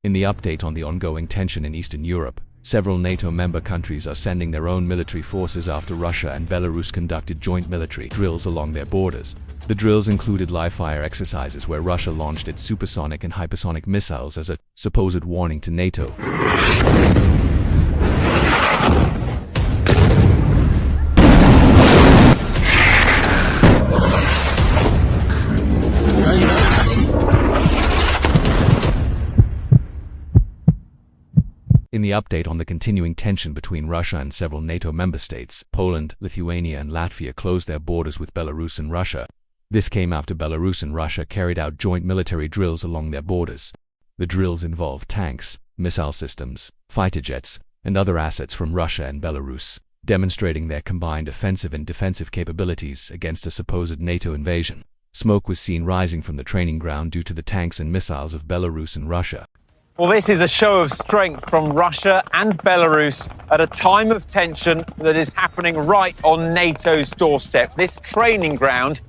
In the update on the ongoing tension in Eastern Europe, several NATO member countries are sending their own military forces after Russia and Belarus conducted joint military drills along their borders. The drills included live-fire exercises where Russia launched its supersonic and hypersonic missiles as a supposed warning to NATO. In the update on the continuing tension between Russia and several NATO member states, Poland, Lithuania and Latvia closed their borders with Belarus and Russia. This came after Belarus and Russia carried out joint military drills along their borders. The drills involved tanks, missile systems, fighter jets, and other assets from Russia and Belarus, demonstrating their combined offensive and defensive capabilities against a supposed NATO invasion. Smoke was seen rising from the training ground due to the tanks and missiles of Belarus and Russia. Well, this is a show of strength from Russia and Belarus at a time of tension that is happening right on NATO's doorstep. This training ground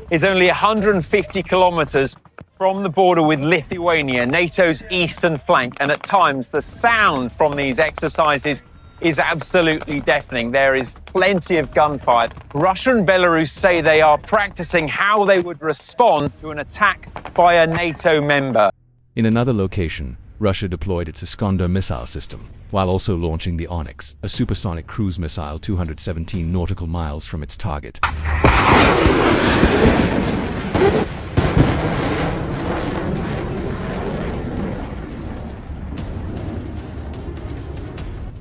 is only 150 kilometers from the border with Lithuania, NATO's eastern flank, and at times the sound from these exercises is absolutely deafening. There is plenty of gunfire. Russia and Belarus say they are practicing how they would respond to an attack by a NATO member. In another location, Russia deployed its Iskander missile system, while also launching the Onyx, a supersonic cruise missile 217 nautical miles from its target.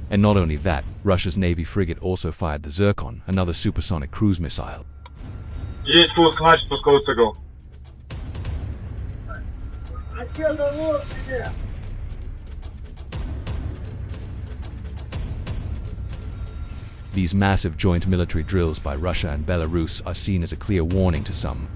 And not only that, Russia's Navy frigate also fired the Zircon, another supersonic cruise missile. Есть пуск, значит пусковой цикл. These massive joint military drills by Russia and Belarus are seen as a clear warning to some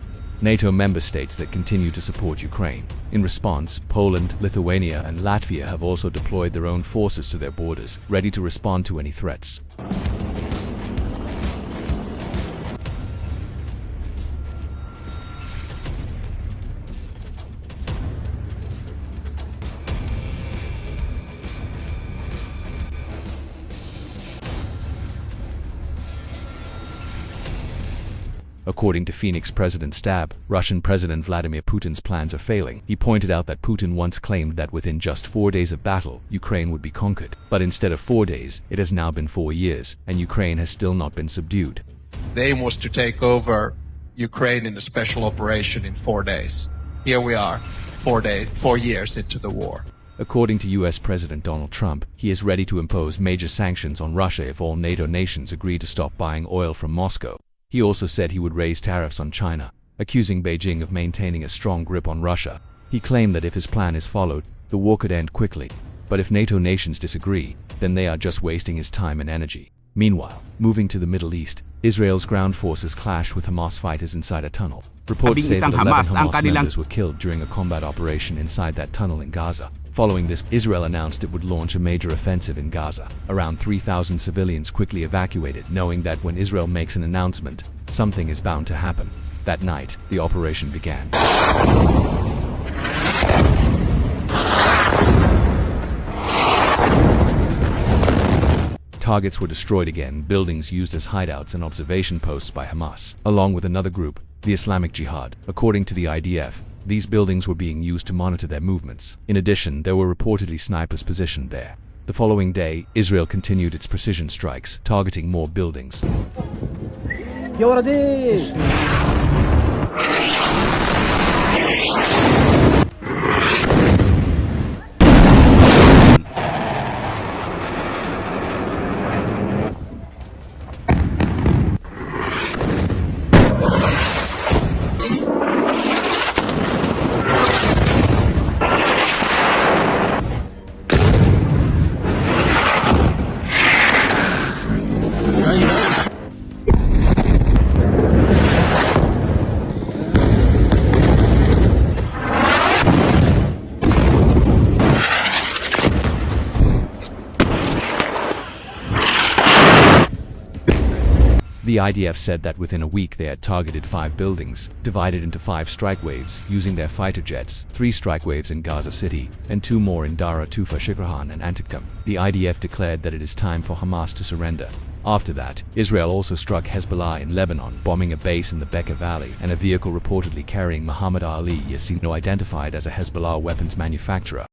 NATO member states that continue to support Ukraine. In response, Poland, Lithuania and Latvia have also deployed their own forces to their borders, ready to respond to any threats. According to Phoenix President Stab, Russian President Vladimir Putin's plans are failing. He pointed out that Putin once claimed that within just 4 days of battle, Ukraine would be conquered. But instead of 4 days, it has now been 4 years, and Ukraine has still not been subdued. The aim was to take over Ukraine in a special operation in 4 days. Here we are, 4 years into the war. According to US President Donald Trump, he is ready to impose major sanctions on Russia if all NATO nations agree to stop buying oil from Moscow. He also said he would raise tariffs on China, accusing Beijing of maintaining a strong grip on Russia. He claimed that if his plan is followed, the war could end quickly. But if NATO nations disagree, then they are just wasting his time and energy. Meanwhile, moving to the Middle East, Israel's ground forces clashed with Hamas fighters inside a tunnel. Reports say that 11 Hamas members were killed during a combat operation inside that tunnel in Gaza. Following this, Israel announced it would launch a major offensive in Gaza. Around 3,000 civilians quickly evacuated, knowing that when Israel makes an announcement, something is bound to happen. That night, the operation began. Targets were destroyed again, buildings used as hideouts and observation posts by Hamas, along with another group, the Islamic Jihad. According to the IDF, these buildings were being used to monitor their movements. In addition, there were reportedly snipers positioned there. The following day, Israel continued its precision strikes, targeting more buildings. The IDF said that within a week they had targeted 5 buildings, divided into 5 strike waves, using their fighter jets, 3 strike waves in Gaza City, and 2 more in Dara Tufa Shikrahan and Antikam. The IDF declared that it is time for Hamas to surrender. After that, Israel also struck Hezbollah in Lebanon, bombing a base in the Bekaa Valley and a vehicle reportedly carrying Muhammad Ali Yassino, identified as a Hezbollah weapons manufacturer.